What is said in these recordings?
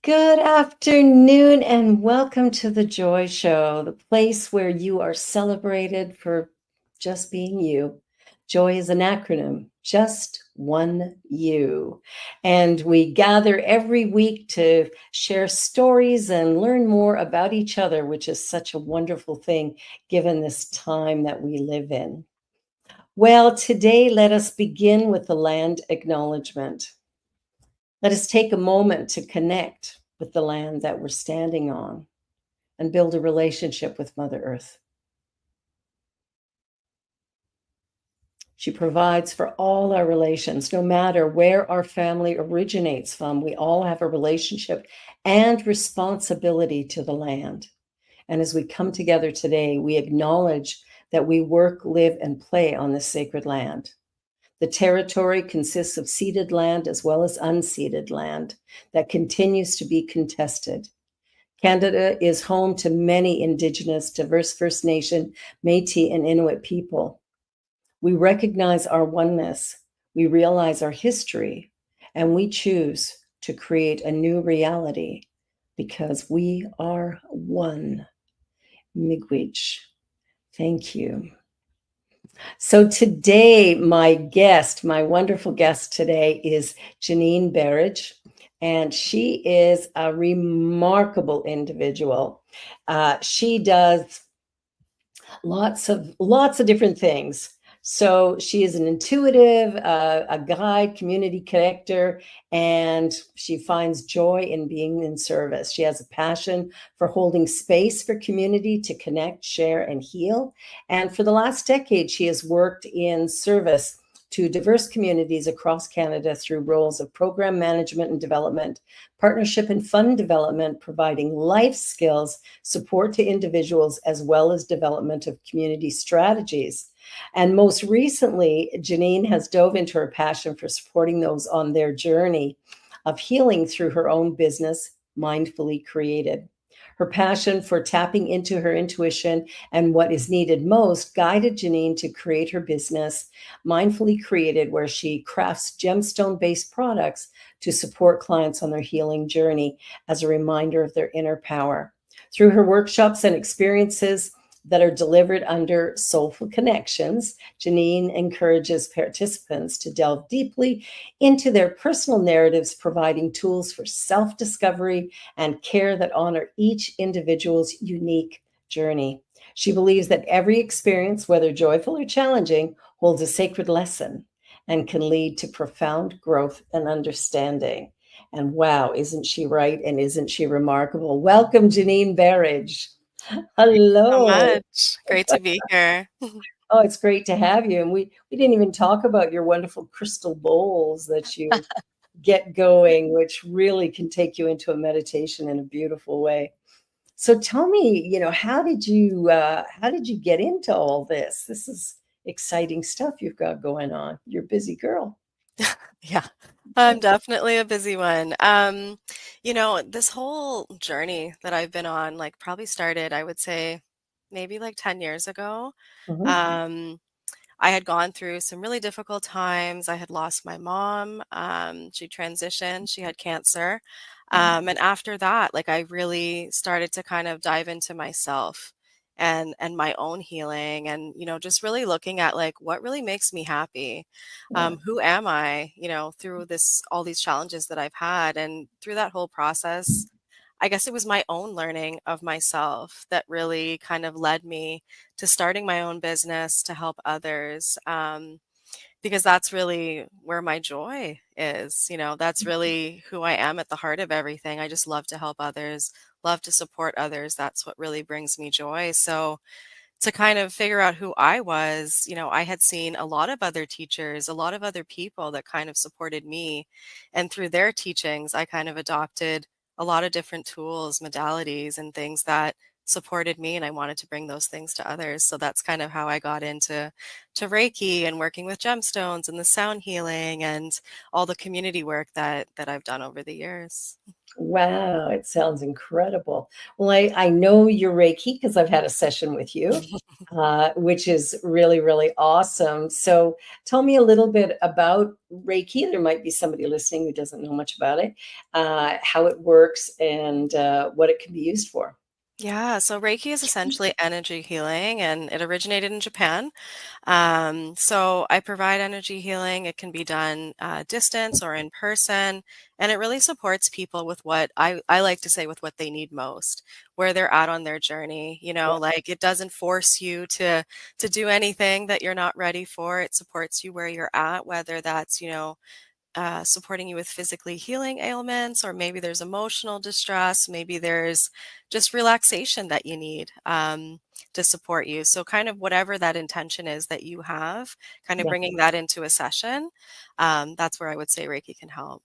Good afternoon and welcome to the Joy Show, the place where you are celebrated for just being you. Joy is an acronym, just one you. And we gather every week to share stories and learn more about each other, which is such a wonderful thing given this time that we live in. Well, today let us begin with the land acknowledgement. Let us take a moment to connect with the land that we're standing on and build a relationship with Mother Earth. She provides for all our relations, no matter where our family originates from. We all have a relationship and responsibility to the land. And as we come together today, we acknowledge that we work, live, and play on this sacred land. The territory consists of ceded land as well as unceded land that continues to be contested. Canada is home to many Indigenous, diverse First Nation, Métis, and Inuit people. We recognize our oneness, we realize our history, and we choose to create a new reality because we are one. Miigwech. Thank you. So today, my wonderful guest today is Janine Berridge, and she is a remarkable individual. She does lots of different things. So she is an intuitive, a guide, community connector, and she finds joy in being in service. She has a passion for holding space for community to connect, share, and heal. And for the last decade, she has worked in service to diverse communities across Canada through roles of program management and development, partnership and fund development, providing life skills, support to individuals, as well as development of community strategies. And most recently, Janine has dove into her passion for supporting those on their journey of healing through her own business, Mindfully Created. Her passion for tapping into her intuition and what is needed most guided Janine to create her business, Mindfully Created, where she crafts gemstone-based products to support clients on their healing journey as a reminder of their inner power. Through her workshops and experiences that are delivered under Soulful Connections, Janine encourages participants to delve deeply into their personal narratives, providing tools for self-discovery and care that honor each individual's unique journey. She believes that every experience, whether joyful or challenging, holds a sacred lesson and can lead to profound growth and understanding. And wow, isn't she right? And isn't she remarkable? Welcome, Janine Berridge. So Hello. much. Great to be here. Oh, it's great to have you. And we didn't even talk about your wonderful crystal bowls that you get going, which really can take you into a meditation in a beautiful way. So tell me, how did you get into all this? This is exciting stuff you've got going on. You're a busy girl. Yeah, I'm definitely a busy one. This whole journey that I've been on, like, probably started, I would say, maybe like 10 years ago. Mhm. Um, I had gone through some really difficult times. I had lost my mom. She transitioned, she had cancer. And after that, like, I really started to kind of dive into myself and my own healing and, just really looking at like what really makes me happy. Yeah. Who am I, through all these challenges that I've had. And through that whole process, I guess it was my own learning of myself that really kind of led me to starting my own business to help others. Because that's really where my joy is. That's really who I am at the heart of everything. I just love to help others, love to support others. That's what really brings me joy. So to kind of figure out who I was, I had seen a lot of other teachers, a lot of other people that kind of supported me. And through their teachings, I kind of adopted a lot of different tools, modalities, and things that supported me. And I wanted to bring those things to others. So that's kind of how I got into Reiki and working with gemstones and the sound healing and all the community work that I've done over the years. Wow, it sounds incredible. Well, I know you're Reiki because I've had a session with you, which is really, really awesome. So tell me a little bit about Reiki. There might be somebody listening who doesn't know much about it, how it works, and what it can be used for. Yeah, so Reiki is essentially energy healing and it originated in Japan. So I provide energy healing. It can be done distance or in person, and it really supports people with what I like to say with what they need most, where they're at on their journey. Yeah, Like it doesn't force you to do anything that you're not ready for. It supports you where you're at, whether that's, supporting you with physically healing ailments, or maybe there's emotional distress, maybe there's just relaxation that you need to support you. So, kind of whatever that intention is that you have, kind of yeah. bringing that into a session, that's where I would say Reiki can help.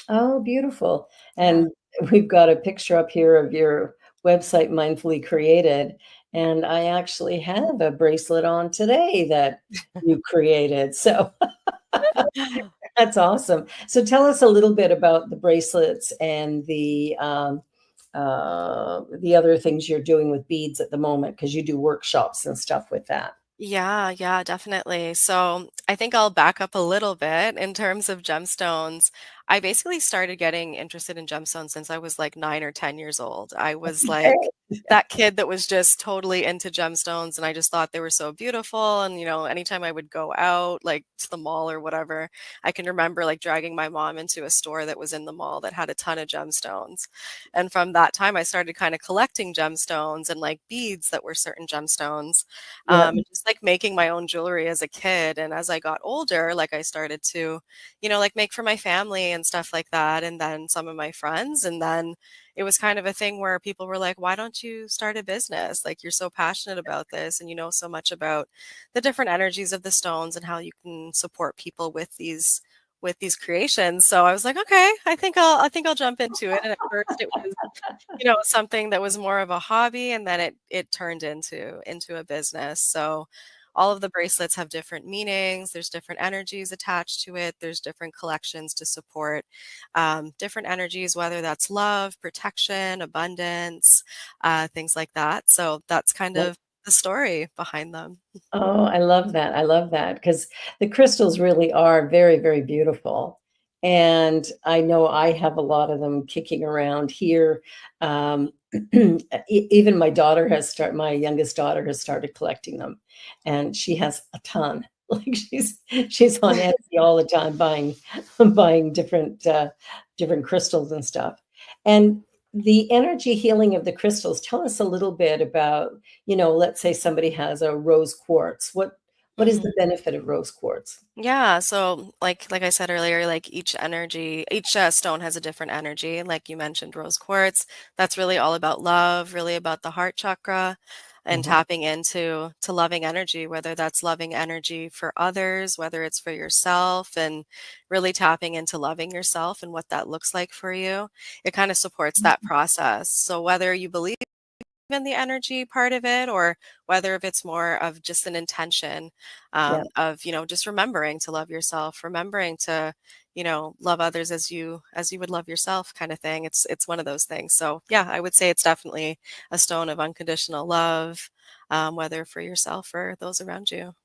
Oh, beautiful. Yeah. And we've got a picture up here of your website, Mindfully Created. And I actually have a bracelet on today that you created. So that's awesome. So tell us a little bit about the bracelets and the other things you're doing with beads at the moment, because you do workshops and stuff with that. Yeah, yeah, definitely. So I think I'll back up a little bit in terms of gemstones. I basically started getting interested in gemstones since I was like 9 or 10 years old. I was like Okay. that kid that was just totally into gemstones, and I just thought they were so beautiful. And, anytime I would go out, like to the mall or whatever, I can remember like dragging my mom into a store that was in the mall that had a ton of gemstones. And from that time, I started kind of collecting gemstones and like beads that were certain gemstones, Yeah. and just like making my own jewelry as a kid. And as I got older, like I started to, like make for my family and stuff like that. And then some of my friends. And then it was kind of a thing where people were like, why don't you start a business? Like you're so passionate about this and you know so much about the different energies of the stones and how you can support people with these creations. So I was like, okay, I think I'll jump into it. And at first it was something that was more of a hobby, and then it turned into a business. So all of the bracelets have different meanings. There's different energies attached to it. There's different collections to support different energies, whether that's love, protection, abundance, things like that. So that's kind of the story behind them. Oh, I love that. I love that because the crystals really are very, very beautiful. And I know I have a lot of them kicking around here. Um, Even my youngest daughter has started collecting them, and she has a ton. Like she's on Etsy all the time buying different crystals and stuff. And the energy healing of the crystals. Tell us a little bit about, let's say somebody has a rose quartz. What is the benefit of rose quartz? Yeah, so like I said earlier, like each stone has a different energy. Like you mentioned, rose quartz, that's really all about love, really about the heart chakra and Mhm. tapping into loving energy, whether that's loving energy for others, whether it's for yourself, and really tapping into loving yourself and what that looks like for you. It kind of supports that process. So whether you believe in the energy part of it, or whether if it's more of just an intention Yeah, of just remembering to love yourself, remembering to love others as you would love yourself, kind of thing. It's one of those things. So yeah, I would say it's definitely a stone of unconditional love, whether for yourself or those around you.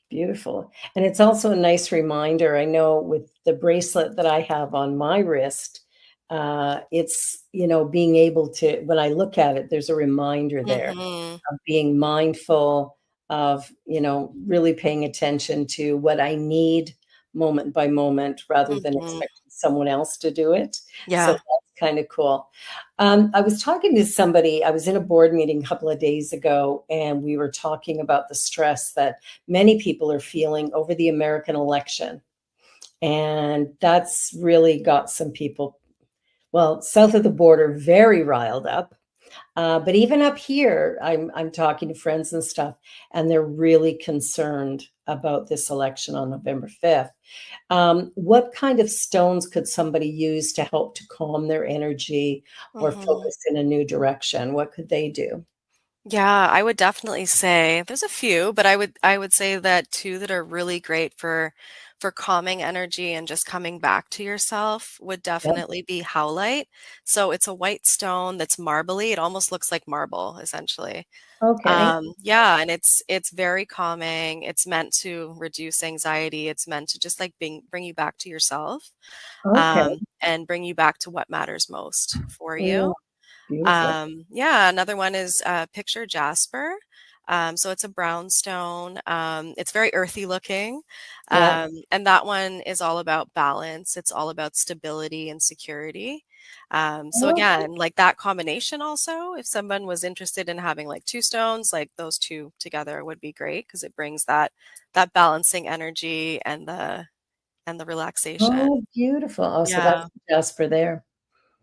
beautiful. And it's also a nice reminder. I know with the bracelet that I have on my wrist, it's, being able to, when I look at it, there's a reminder there Hmm. of being mindful of, really paying attention to what I need moment by moment rather than Hmm. expecting someone else to do it. So Yeah. that's kind of cool. I was talking to somebody, I was in a board meeting a couple of days ago, and we were talking about the stress that many people are feeling over the American election. And that's really got some people, well, south of the border, very riled up. But even up here, I'm talking to friends and stuff, and they're really concerned about this election on November 5th. What kind of stones could somebody use to help to calm their energy or Hmm. focus in a new direction? What could they do? Yeah, I would definitely say there's a few, but I would say that two that are really great for calming energy and just coming back to yourself would Yep. definitely be howlite. So it's a white stone that's marbly. It almost looks like marble, essentially. Okay. Yeah, and it's very calming. It's meant to reduce anxiety. It's meant to just like bring you back to yourself, Okay. and bring you back to what matters most for Mm, you. beautiful. Yeah, another one is picture jasper. So it's a brown stone. It's very earthy looking. Yeah. And that one is all about balance. It's all about stability and security. So Okay. again, like that combination also, if someone was interested in having like two stones, like those two together would be great because it brings that balancing energy and the relaxation. Oh, beautiful. Oh, so that's Yeah. Jasper there.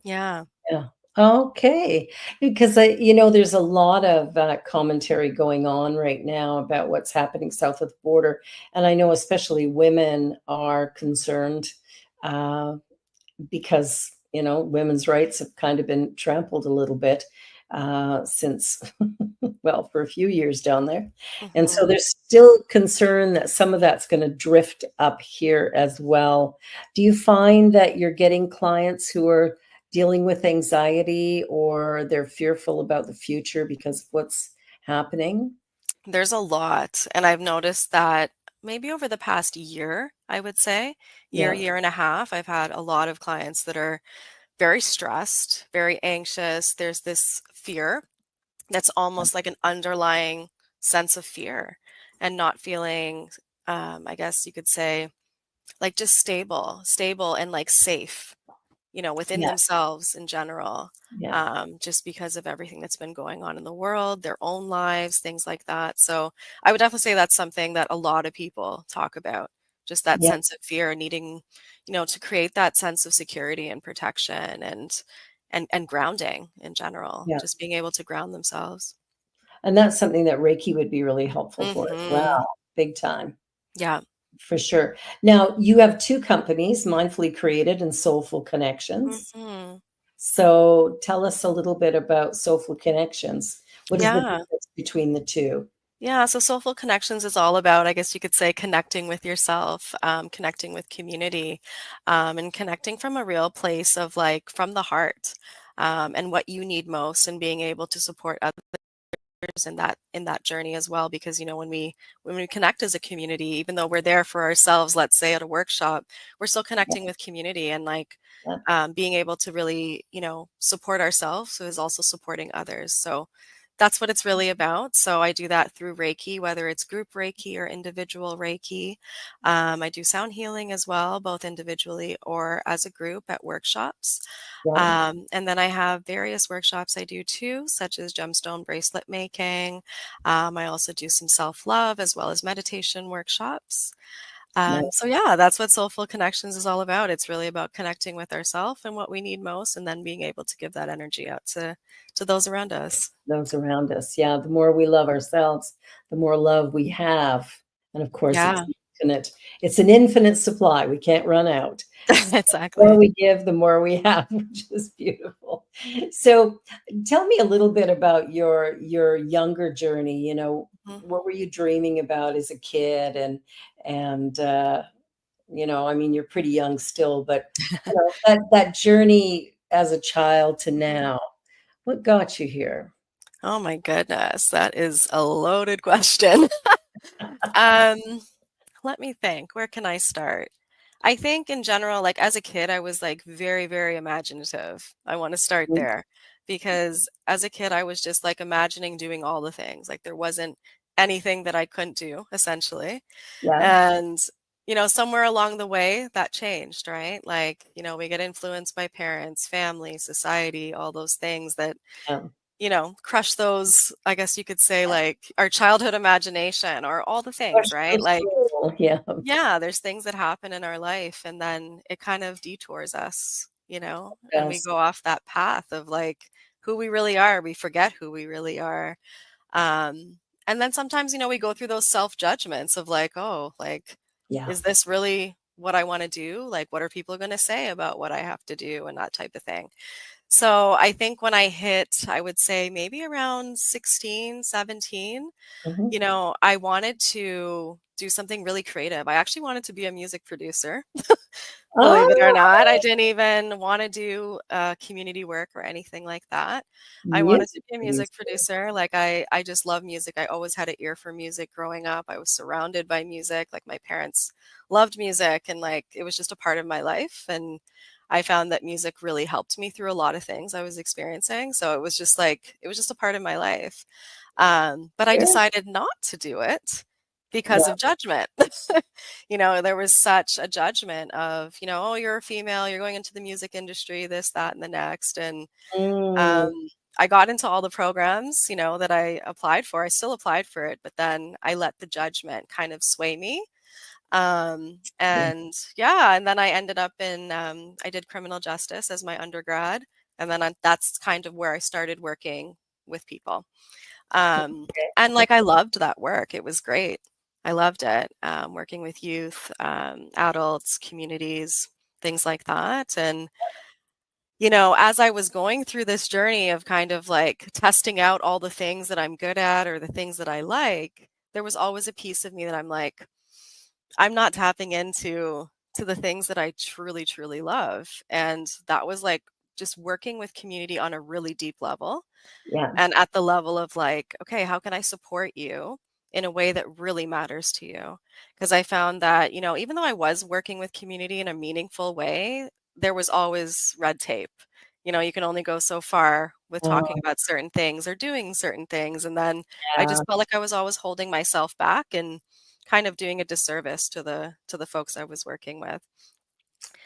Yeah. Yeah. Okay. Because there's a lot of commentary going on right now about what's happening south of the border, and I know especially women are concerned uh, because women's rights have kind of been trampled a little bit since well, for a few years down there. And so Hmm. there's still concern that some of that's going to drift up here as well. Do you find that you're getting clients who are dealing with anxiety or they're fearful about the future because of what's happening? There's a lot, and I've noticed that maybe over the past year, I would say, Yeah. year and a half, I've had a lot of clients that are very stressed, very anxious. There's this fear that's almost like an underlying sense of fear and not feeling, I guess you could say, like just stable and like safe, within Yes. themselves in general, Yeah. just because of everything that's been going on in the world, their own lives, things like that. So I would definitely say that's something that a lot of people talk about, just that Yeah. sense of fear and needing, to create that sense of security and protection and grounding in general, Yeah. just being able to ground themselves. And that's something that Reiki would be really helpful for as Hmm. well. Big time. Yeah. For sure. Now, you have 2 companies, Mindfully Created and Soulful Connections. Hmm. So, tell us a little bit about Soulful Connections. What is the Yeah. difference between the 2? Yeah, so Soulful Connections is all about, I guess you could say, connecting with yourself, connecting with community, and connecting from a real place of like from the heart, and what you need most, and being able to support others in that journey as well. Because when we connect as a community, even though we're there for ourselves, let's say at a workshop, we're still Yeah, connecting with community and like yeah, being able to really support ourselves so is also supporting others. So that's what it's really about. So I do that through Reiki, whether it's group Reiki or individual Reiki. I do sound healing as well, both individually or as a group at workshops. yeah, And then I have various workshops I do too, such as gemstone bracelet making. I also do some self love as well as meditation workshops. nice. So yeah, that's what Soulful Connections is all about. It's really about connecting with ourselves and what we need most, and then being able to give that energy out to those around us. Those around us. Yeah, the more we love ourselves, the more love we have. And of course, Yeah, it's an infinite supply. We can't run out. The more exactly. we give, the more we have, which is beautiful. So, tell me a little bit about your younger journey. Mhm. What were you dreaming about as a kid? And I mean, you're pretty young still, but that journey as a child to Mhm. now, what got you here? Oh my goodness, that is a loaded question. Um, Let me think. Where can I start? I think in general, like as a kid, I was like very, very imaginative. I want to start Mhm. there because as a kid, I was just like imagining doing all the things. Like there wasn't anything that I couldn't do, essentially. Yeah, And, somewhere along the way that changed, right? Like, we get influenced by parents, family, society, all those things that yeah. crush those, I guess you could say, like our childhood imagination or all the things, Crushed right? your Like, soul. Yeah, yeah, there's things that happen in our life and then it kind of detours us, and we yes. go off that path of like who we really are. We forget who we really are. Um, and then sometimes, we go through those self-judgments of like, oh, like, Yeah, is this really what I want to do? Like, what are people going to say about what I have to do and that type of thing? So I think when I hit, I would say maybe around 16, 17, Mhm. I wanted to do something really creative. I actually wanted to be a music producer. Believe it or Oh, not, I didn't even wanna do, community work or anything like that. I wanted to music be a music producer. producer, like, I just love music, I always had an ear for music growing up, I was surrounded by music, like, my parents loved music, and, like, it was just a part of my life, and I found that music really helped me through a lot of things I was experiencing, so it was just, like it was just a part of my life. But I Good. decided not to do it because Wow. of judgment. There was such a judgment of, "Oh, you're a female, you're going into the music industry, this, that, and the next." And Mm, um, I got into all the programs, that I applied for. I still applied for it, but then I let the judgment kind of sway me. yeah. And yeah, and then I ended up I did criminal justice as my undergrad. And then that's kind of where I started working with people. Um, and like I loved that work. It was great. I loved it. Working with youth, adults, communities, things like that. And, as I was going through this journey of kind of like testing out all the things that I'm good at or the things that I like, there was always a piece of me that I'm like, I'm not tapping into the things that I truly, truly love. And that was like just working with community on a really deep level Yeah. and at the level of like, okay, how can I support you in a way that really matters to you? Because I found that, even though I was working with community in a meaningful way, there was always red tape. You can only go so far with talking Oh, about certain things or doing certain things. And then I yeah. just felt like I was always holding myself back and kind of doing a disservice to the folks I was working with.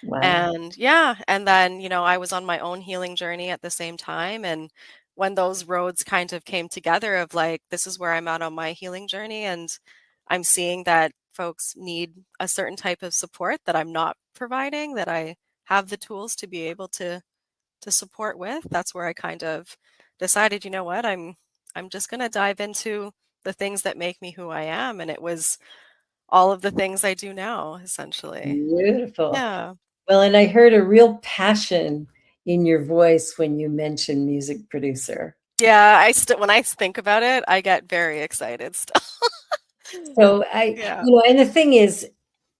Wow. And yeah, and then, I was on my own healing journey at the same time. And when those roads kind of came together of like, this is where I'm at on my healing journey, and I'm seeing that folks need a certain type of support that I'm not providing, that I have the tools to be able to support with, that's where I kind of decided, you know what, I'm just gonna dive into the things that make me who I am. And it was all of the things I do now, essentially. Beautiful. Yeah. Well, and I heard a real passion in your voice when you mentioned music producer. Yeah, I still when I think about it, I get very excited still. So Yeah. and the thing is,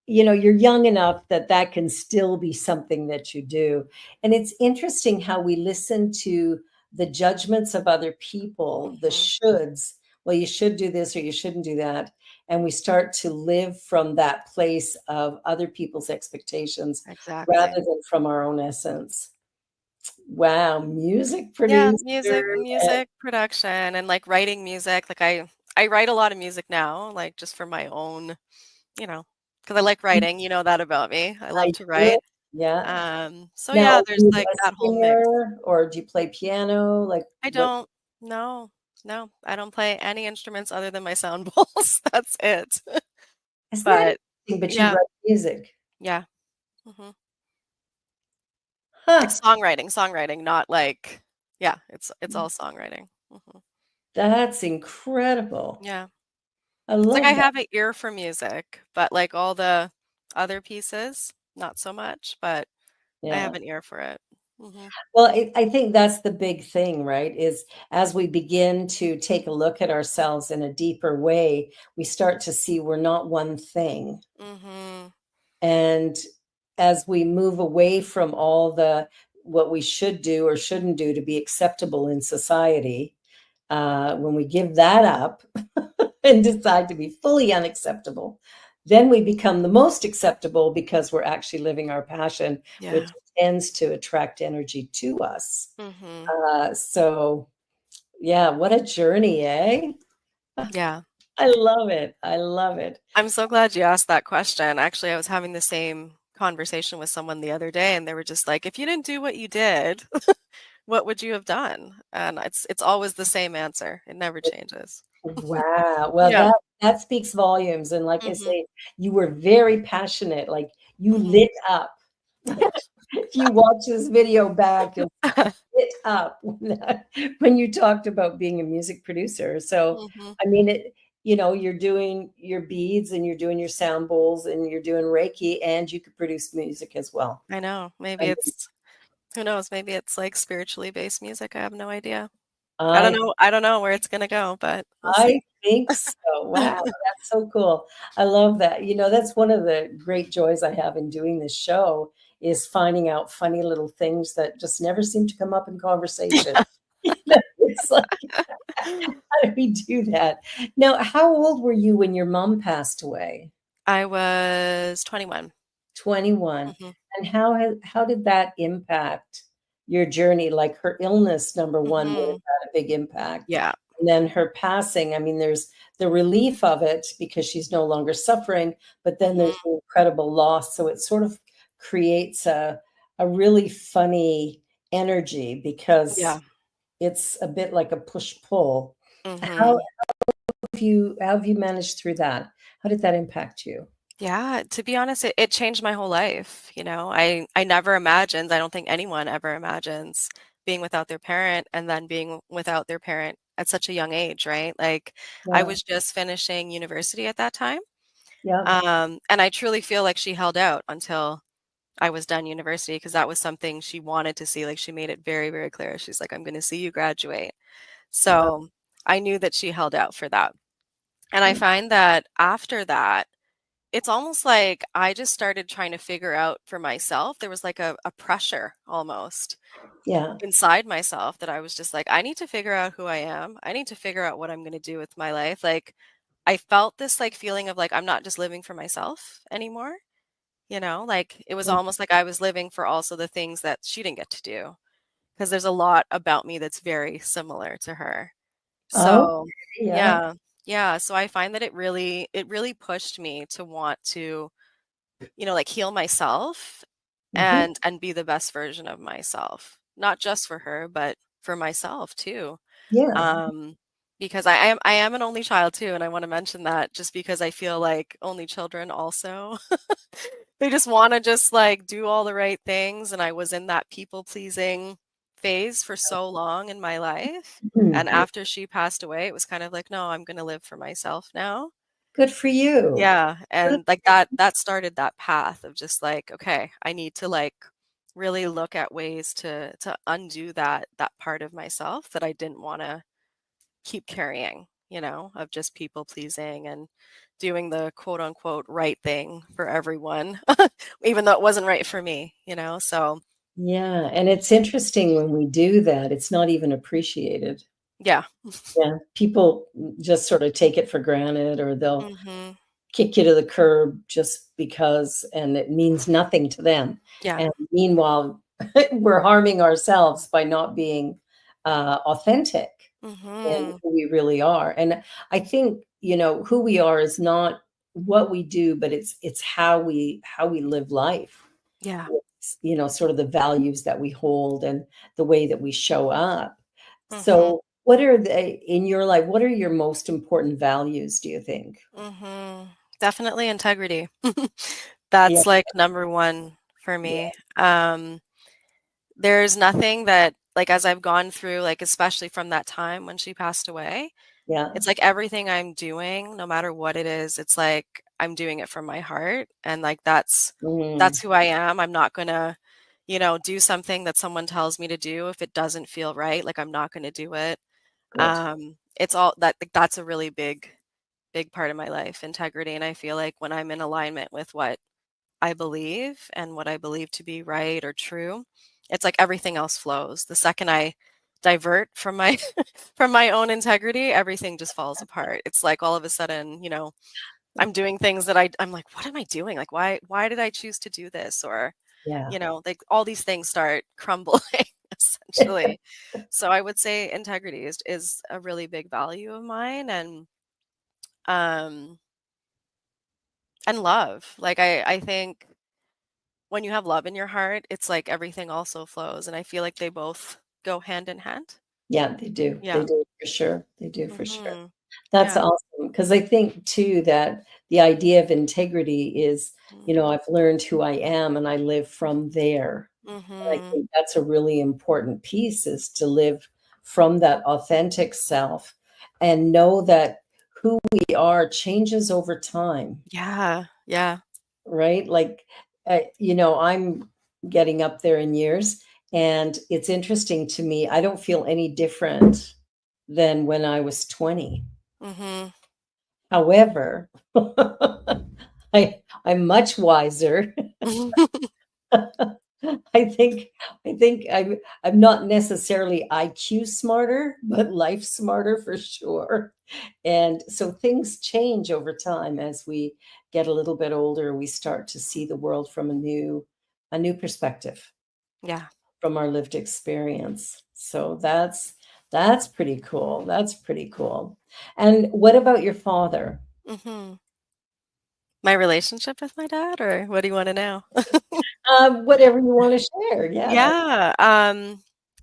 you're young enough that that can still be something that you do. And it's interesting how we listen to the judgments of other people, the Mhm. shoulds. Well, you should do this or you shouldn't do that. And we start to live from that place of other people's expectations rather Exactly. than from our own essence. Wow, music Yeah, producer. music production and, like, writing music, like, I write a lot of music now, like, just for my own, because I like writing, you know that about me. I I love to do. write. Yeah. So Now, yeah, are there's, you like, a that whole mix. singer or do you play piano? Like I what don't No, no, I don't play any instruments other than my sound bowls, that's it. isn't that But interesting? But you yeah, write music. yeah, mhm. Huh. It's songwriting, not like yeah, it's all songwriting. Mhm. That's incredible. Yeah. I It's like I love that. have an ear for music, but, like, all the other pieces, not so much, but I have Yeah. an ear for it. Mhm. Well, I think that's the big thing, right? Is as we begin to take a look at ourselves in a deeper way, we start to see we're not one thing. Mhm. And as we move away from all the what we should do or shouldn't do to be acceptable in society, when we give that up and decide to be fully unacceptable, then we become the most acceptable because we're actually living our passion, which Yeah. tends to attract energy to us. Mhm. So, yeah, what a journey, eh? Yeah. I love it. I love it. I'm so glad you asked that question. Actually, I was having the same conversation with someone the other day, and they were just like, "If you didn't do what you did, what would you have done?" And it's always the same answer. It never changes. Wow. Well, Yeah. that speaks volumes. And like I Mhm. say, you were very passionate. Like you Mhm. lit up. If you watch this video back, you'll lit up when you talked about being a music producer. So, Mhm. I mean, you're doing your beads and you're doing your sound bowls and you're doing Reiki and you could produce music as well. I know. I Maybe mean, it's Who knows? Maybe it's like spiritually based music. I have no idea. I don't I know. I don't know where it's gonna go, but we'll see. I think so. Wow, that's so cool. I love that. That's one of the great joys I have in doing this show is finding out funny little things that just never seem to come up in conversation. It's like, how do we do that? Now, how old were you when your mom passed away? I was 21. 21. Mhm. And how did that impact your journey? Like her illness, number one, would have Mhm. had a big impact. Yeah. And then her passing, I mean, there's the relief of it because she's no longer suffering, but then Mhm. there's the incredible loss. So it sort of creates a really funny energy because Yeah. it's a bit like a push-pull. How Mhm. have you managed through that? How did that impact you? Yeah, to be honest, it changed my whole life, you know? I never imagined, I don't think anyone ever imagines being without their parent and then being without their parent at such a young age, right? Like, I Yeah. was just finishing university at that time, Yeah. and I truly feel like she held out until I was done university because that was something she wanted to see, like, she made it very, very clear. She's like, "I'm gonna see you graduate." Wow. So, I knew that she held out for that, and I find that after that, it's almost like I just started trying to figure out for myself. There was like a pressure almost Yeah. inside myself that I was just like, I need to figure out who I am. I need to figure out what I'm going to do with my life. Like, I felt this like feeling of like, I'm not just living for myself anymore. Like it was almost like I was living for also the things that she didn't get to do. Because there's a lot about me that's very similar to her. Oh, So, yeah. yeah. Yeah, so I find that it really pushed me to want to like heal myself Mhm. and be the best version of myself. Not just for her, but for myself too. Yeah. Um, because I am an only child too, and I want to mention that just because I feel like only children also they just want to just like do all the right things, and I was in that people pleasing phase for so long in my life. And Mhm. after she passed away, it was kind of like, no, I'm going to live for myself now. Good for you. Yeah, Good. and, like, that started that path of just, like, okay, I need to, like, really look at ways to undo that part of myself that I didn't wanna keep carrying, of just people pleasing and doing the quote unquote "right thing" for everyone, even though it wasn't right for me, so Yeah, and it's interesting when we do that, it's not even appreciated. yeah. Yeah, people just sort of take it for granted, or they'll Mhm. kick you to the curb just because, and it means nothing to them. Yeah. And meanwhile, we're harming ourselves by not being authentic in Mhm. who we really are. And I think, who we are is not what we do, but it's how we live life. Yeah. It's, sort of the values that we hold and the way that we show up. Mhm. So, what are they in your life? What are your most important values, do you think? Mhm. Definitely integrity. Yeah, That's, like, number 1 for yeah, me. There's nothing that like, as I've gone through, like, especially from that time when she passed away, yeah. it's like everything I'm doing, no matter what it is, it's like I'm doing it from my heart, and, like, that's Mm, who I am. I'm not gonna, do something that someone tells me to do if it doesn't feel right, like, I'm not gonna do it. good. It's all that like, that's a really big part of my life, integrity, and I feel like when I'm in alignment with what I believe and what I believe to be right or true, it's like everything else flows. The second I divert from my from my own integrity, everything just falls apart. It's like all of a sudden, I'm doing things that I'm like, what am I doing? Like why did I choose to do this? Or, Yeah. like all these things start crumbling essentially. So I would say integrity is a really big value of mine um and love. Like I think when you have love in your heart, it's like everything also flows, and I feel like they both go hand in hand. Yeah, they do. They Yeah. do for sure. They do for sure. Mhm. That's Yeah. awesome because I think too that the idea of integrity is, Mm. I've learned who I am and I live from there. And I Mhm. think that's a really important piece is to live from that authentic self and know that who we are changes over time, Yeah. Yeah. right? Like, I'm getting up there in years And it's interesting to me. I don't feel any different than when I was 20. Mm-hmm. However, I'm much wiser. I think I'm not necessarily IQ smarter, but life smarter for sure. And so things change over time as we get a little bit older. We start to see the world from a new perspective Yeah. from our lived experience. So that's pretty cool. That's pretty cool. And what about your father? Mm-hmm. My relationship with my dad, or what do you want to know? Whatever you want to share. Yeah. Yeah.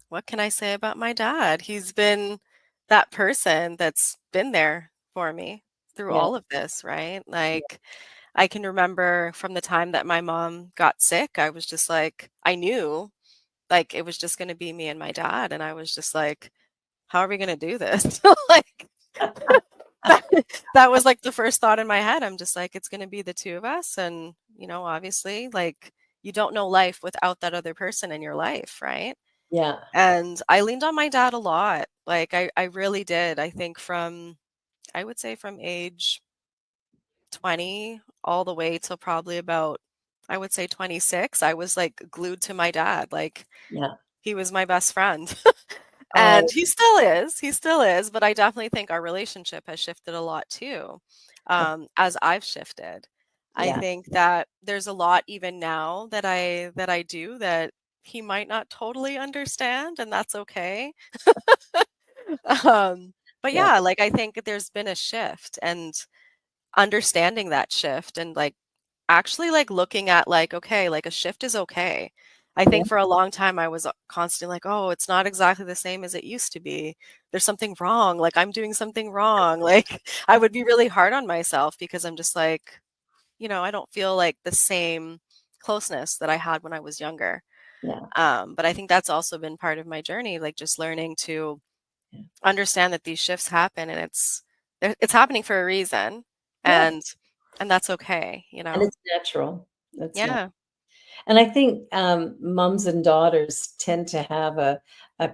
What can I say about my dad? He's been that person that's been there for me through Yeah. all of this, right? Like, I can remember from the time that my mom got sick, I was just like, I knew like it was just going to be me and my dad. And I was just like, how are we going to do this? Like, that, that was like the first thought in my head. I'm just like, it's going to be the two of us. And, obviously, like, you don't know life without that other person in your life, right? Yeah. And I leaned on my dad a lot. Like, I really did. I think I would say from age 20 all the way till probably about, I would say 26, I was like glued to my dad. Like, Yeah. he was my best friend. And Oh, he still is. He still is. But I definitely think our relationship has shifted a lot too, as I've shifted. I yeah. think that there's a lot even now that I do that he might not totally understand, and that's okay. But Yeah. yeah, like I think there's been a shift, and understanding that shift, and like actually like looking at like, okay, like a shift is okay. I Yeah. think for a long time I was constantly like, oh, it's not exactly the same as it used to be. There's something wrong. Like I'm doing something wrong. Like I would be really hard on myself because I'm just like, I don't feel like the same closeness that I had when I was younger. Yeah. But I think that's also been part of my journey, like just learning to Yeah. understand that these shifts happen, and it's happening for a reason, Yeah. and that's okay, And it's natural. That's not. Yeah. And I think moms and daughters tend to have a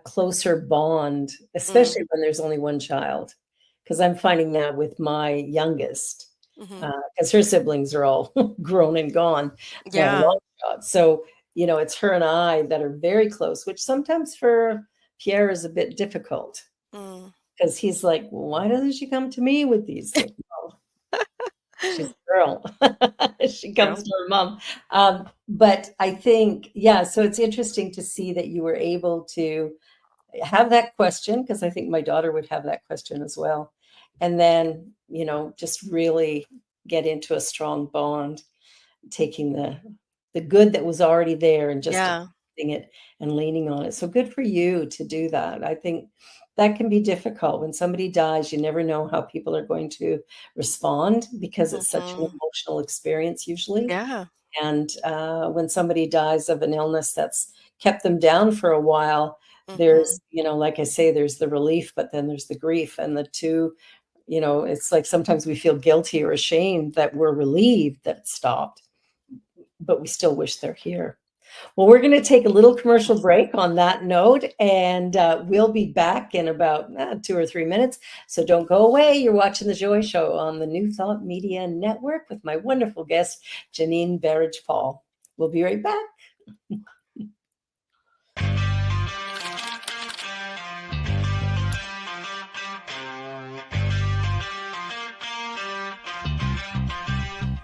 closer bond, Mm, especially when there's only one child. Because I'm finding that with my youngest, mhm. because her siblings are all grown and gone, Yeah. long shot. So, it's her and I that are very close, which sometimes for Pierre is a bit difficult Mm. because he's like, why doesn't she come to me with these things? Well, she's a girl. She True. comes to her mom. But I think, yeah, so it's interesting to see that you were able to have that question, because I think my daughter would have that question as well. And then, just really get into a strong bond, taking the good that was already there and just Yeah. accepting it and leaning on it. So good for you to do that. I think that can be difficult. When somebody dies, you never know how people are going to respond because it's such an Mhm. emotional experience usually. Yeah. And when somebody dies of an illness that's kept them down for a while, Mhm. there's, like I say, there's the relief, but then there's the grief. And the two, it's like sometimes we feel guilty or ashamed that we're relieved that it stopped, but we still wish they're here. Well, we're going to take a little commercial break on that note, and we'll be back in about 2 or 3 minutes. So don't go away. You're watching The Joy Show on the New Thought Media Network with my wonderful guest, Janine Berridge-Paul. We'll be right back.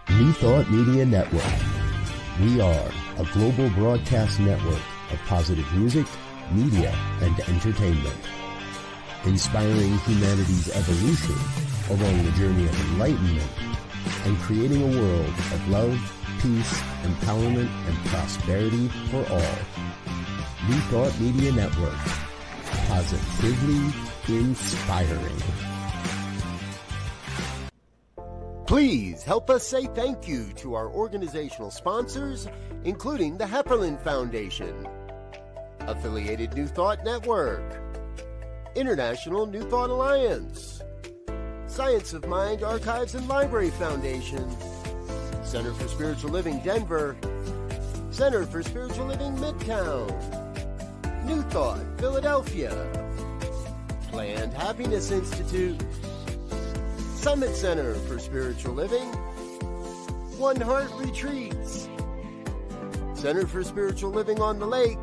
New Thought Media Network. We are a global broadcast network of positive music, media, and entertainment, inspiring humanity's evolution along the journey of enlightenment and creating a world of love, peace, empowerment, and prosperity for all. New Thought Media Network. Positively inspiring. Please help us say thank you to our organizational sponsors, including the Hepperlin Foundation, Affiliated New Thought Network, International New Thought Alliance, Science of Mind Archives and Library Foundation, Center for Spiritual Living Denver, Center for Spiritual Living Midtown, New Thought, Philadelphia, Planned Happiness Institute, Summit Center for Spiritual Living, One Heart Retreats, Center for Spiritual Living on the Lake,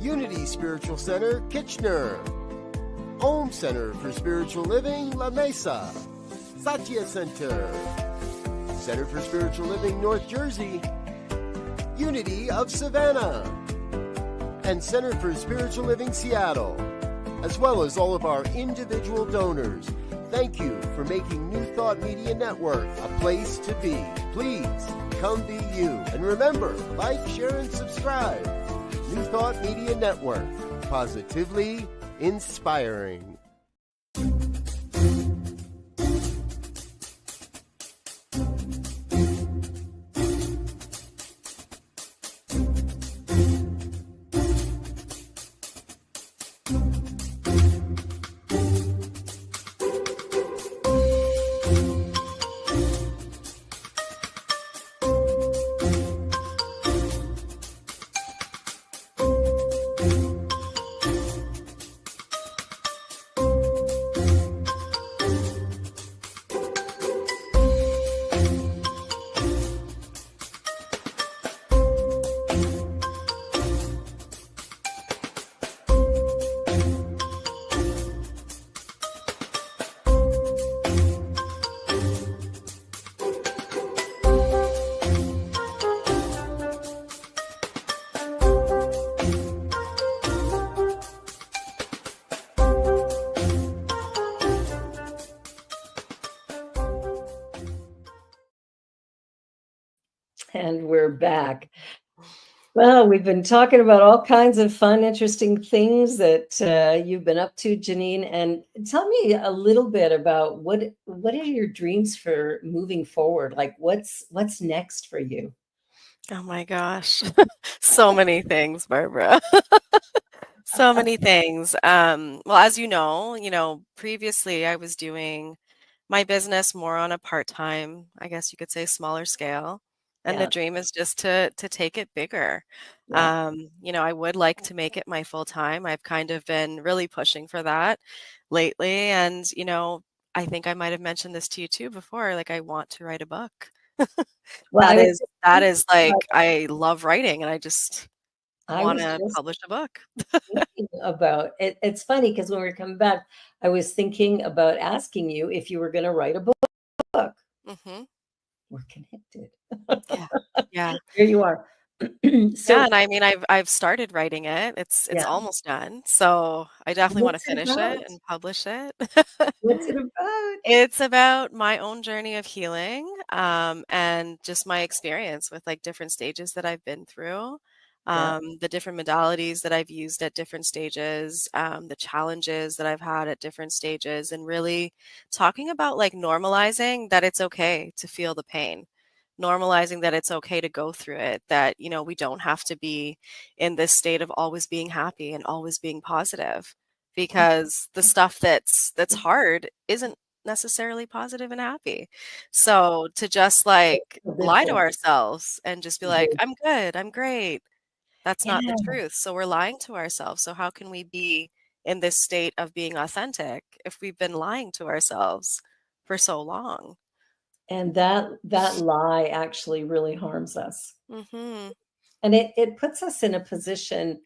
Unity Spiritual Center, Kitchener, Om Center for Spiritual Living, La Mesa, Satya Center, Center for Spiritual Living, North Jersey, Unity of Savannah, and Center for Spiritual Living, Seattle, as well as all of our individual donors. Thank you for making New Thought Media Network a place to be. Please come be you. And remember, like, share, and subscribe. New Thought Media Network, positively inspiring. And we're back. Well, we've been talking about all kinds of fun, interesting things that you've been up to, Janine. And tell me a little bit about what are your dreams for moving forward? Like, what's next for you? Oh my gosh. So many things, Barbara. So many things. Well, as you know, previously I was doing my business more on a part-time, I guess you could say smaller scale. And the Yeah, dream is just to take it bigger. yeah. I would like to make it my full time. I've kind of been really pushing for that lately. And, I think I might have mentioned this to you too before. Like I want to write a book. Well, That I was is just that thinking is like I love writing and I just I want was to just publish a book. thinking about it. It's funny because when we were coming back, I was thinking about asking you if you were going to write a book. Hmm. We're connected. Yeah. Yeah. Here you are. Yeah, So, and I mean I've started writing it. It's yeah, almost done. So I definitely want to what's it finish it about? and publish it. What's it about? It's about my own journey of healing, and just my experience with like different stages that I've been through, Yeah, the different modalities that I've used at different stages, the challenges that I've had at different stages, and really talking about like normalizing that it's okay to feel the pain, normalizing that it's okay to go through it, that, we don't have to be in this state of always being happy and always being positive because the stuff that's hard isn't necessarily positive and happy. So to just like a good lie to point. ourselves and just be like, Mhm. I'm good, I'm great. That's not the Yeah, truth. So we're lying to ourselves. So how can we be in this state of being authentic if we've been lying to ourselves for so long? and that lie actually really harms us. Mhm. And it puts us in a position.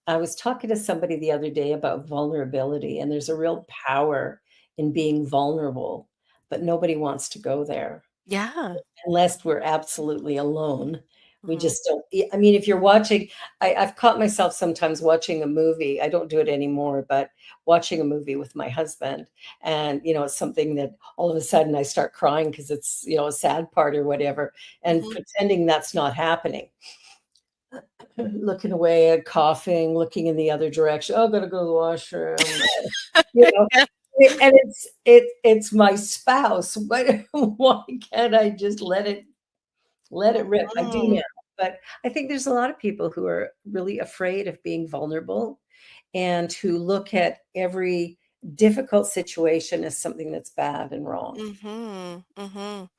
I was talking to somebody the other day about vulnerability, and there's a real power in being vulnerable, but nobody wants to go there Yeah. unless we're absolutely alone. We Mhm. just don't. I mean, if you're watching, I've caught myself sometimes watching a movie. I don't do it anymore, but watching a movie with my husband, and it's something that all of a sudden I start crying because it's a sad part or whatever, and Mhm. pretending that's not happening, looking away, coughing, looking in the other direction. Oh, gotta go to the washroom. You know, Yeah. and it's my spouse. But why can't I just let it rip? I do Mhm. now, but I think there's a lot of people who are really afraid of being vulnerable and who look at every difficult situation as something that's bad and wrong. Mhm. Mhm.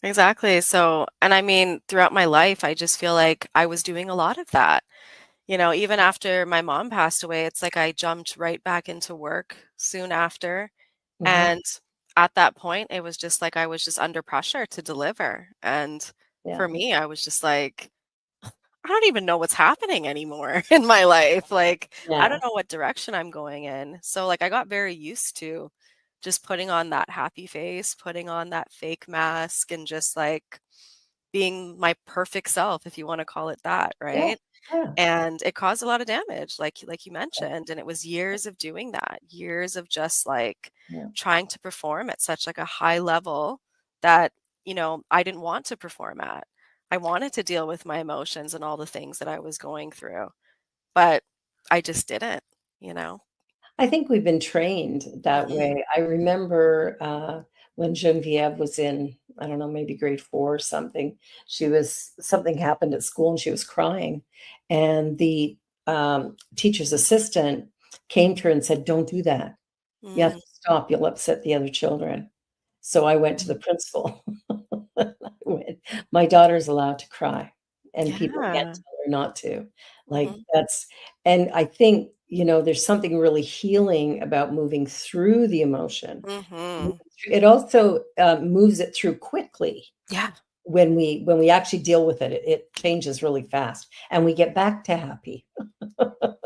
Exactly. So, and I mean, throughout my life, I just feel like I was doing a lot of that. Even after my mom passed away, it's like I jumped right back into work soon after. Mhm. And at that point, it was just like I was just under pressure to deliver. And Yeah. for me, I was just like, I don't even know what's happening anymore in my life. Like, I Yeah. don't know what direction I'm going in. So, like, I got very used to just putting on that happy face, putting on that fake mask, and just like being my perfect self, if you want to call it that, Yeah. right? Yeah. And it caused a lot of damage, like you mentioned, and it was years of doing that, years of just like Yeah. trying to perform at such like a high level that, I didn't want to perform at. I wanted to deal with my emotions and all the things that I was going through, but I just didn't, you know? I think we've been trained that Mhm. way. I remember when Genevieve was in, I don't know, maybe grade 4 or something. Something happened at school and she was crying. And the teacher's assistant came to her and said, "Don't do that. You have Mm. to stop. You'll upset the other children." So I went to the Mhm. principal. I went, "My daughter's allowed to cry, and people can't Yeah. tell her not to." Like, Mhm. and I think, there's something really healing about moving through the emotion. Mhm. It also, moves it through quickly. Yeah. When we actually deal with it, it changes really fast, and we get back to happy.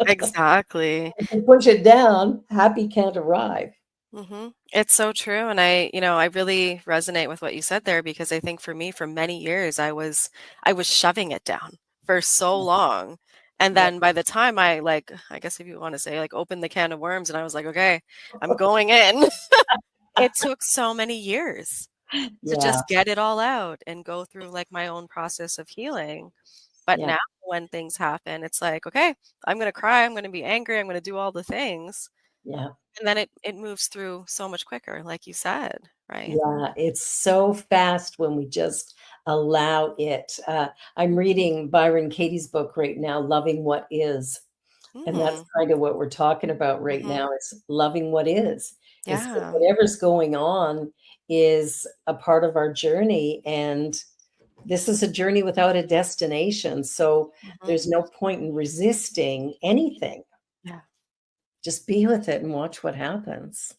Exactly. If you push it down, happy can't arrive. It's so true. And I really resonate with what you said there because I think for me, for many years, I was shoving it down for so Yeah, long. And yeah, then by the time I guess if you want to say like open the can of worms and I was like, okay, I'm going in. It took so many years to yeah, just get it all out and go through like my own process of healing. But yeah, now when things happen, it's like, okay, I'm going to cry, I'm going to be angry, I'm going to do all the things. yeah. And then it moves through so much quicker, like you said, right? Yeah, it's so fast when we just allow it. I'm reading Byron Katie's book right now, Loving What Is. And that's Mm, kind of what we're talking about right mhm. now is loving what is. Is that Yeah. whatever's going on is a part of our journey. And this is a journey without a destination. So Mhm. there's no point in resisting anything. Yeah. Just be with it and watch what happens.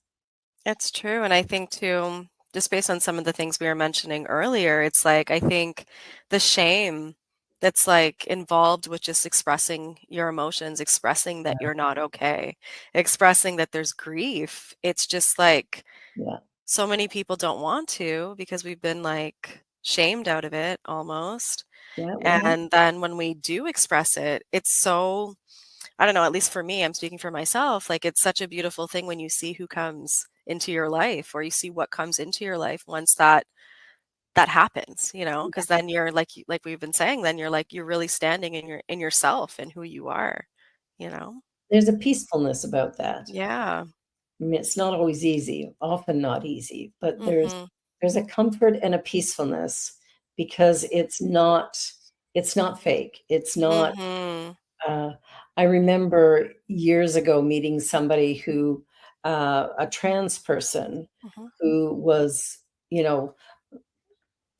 It's true, and I think too, just based on some of the things we were mentioning earlier, it's like I think the shame that's like involved with just expressing your emotions, expressing that Yeah. you're not okay, expressing that there's grief. It's just like Yeah. so many people don't want to because we've been like shamed out of it almost. Yeah. We have. And then when we do express it, it's so, I don't know, at least for me, I'm speaking for myself, like it's such a beautiful thing when you see who comes into your life or you see what comes into your life once that happens, because then you're like we've been saying, then you're like you're really standing in yourself and who you are, you know? There's a peacefulness about that. Yeah. I mean, it's not always easy, often not easy, but there's Mhm. there's a comfort and a peacefulness because it's not fake. It's not Mhm. uh, I remember years ago meeting somebody a trans person Mhm. who was, you know,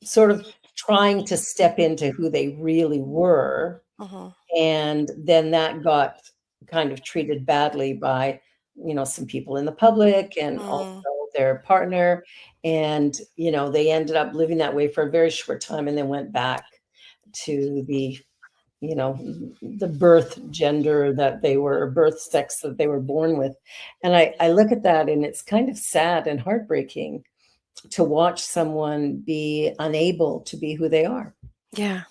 sort of trying to step into who they really were. Mhm. And then that got kind of treated badly by, some people in the public and also Mm. their partner. And, they ended up living that way for a very short time and then went back to you know, the birth gender that they were, or birth sex that they were born with. And I look at that and it's kind of sad and heartbreaking to watch someone be unable to be who they are. Yeah.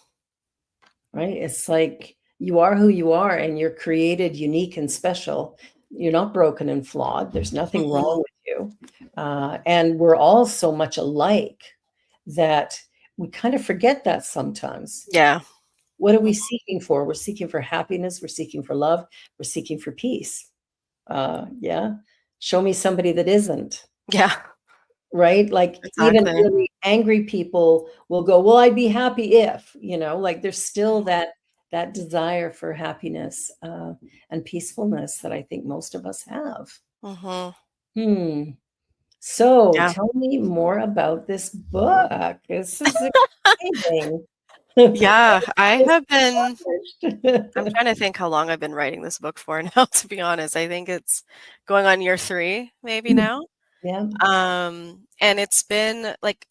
Right? It's like you are who you are and you're created unique and special. You're not broken and flawed. There's nothing wrong Mhm. with you. And we're all so much alike that we kind of forget that sometimes. Yeah. What are we Mm. seeking for? We're seeking for happiness. We're seeking for love. We're seeking for peace. Yeah. Show me somebody that isn't. Yeah. Right? Like even Exactly. really angry people will go, "Well, I'd be happy if," like there's still that desire for happiness and peacefulness that I think most of us have. Mhm. Hmm. So Yeah. tell me more about this book. This is exciting. Yeah, I have been I'm trying to think how long I've been writing this book for now, to be honest. I think it's going on year 3 maybe now. Yeah, And it's been like,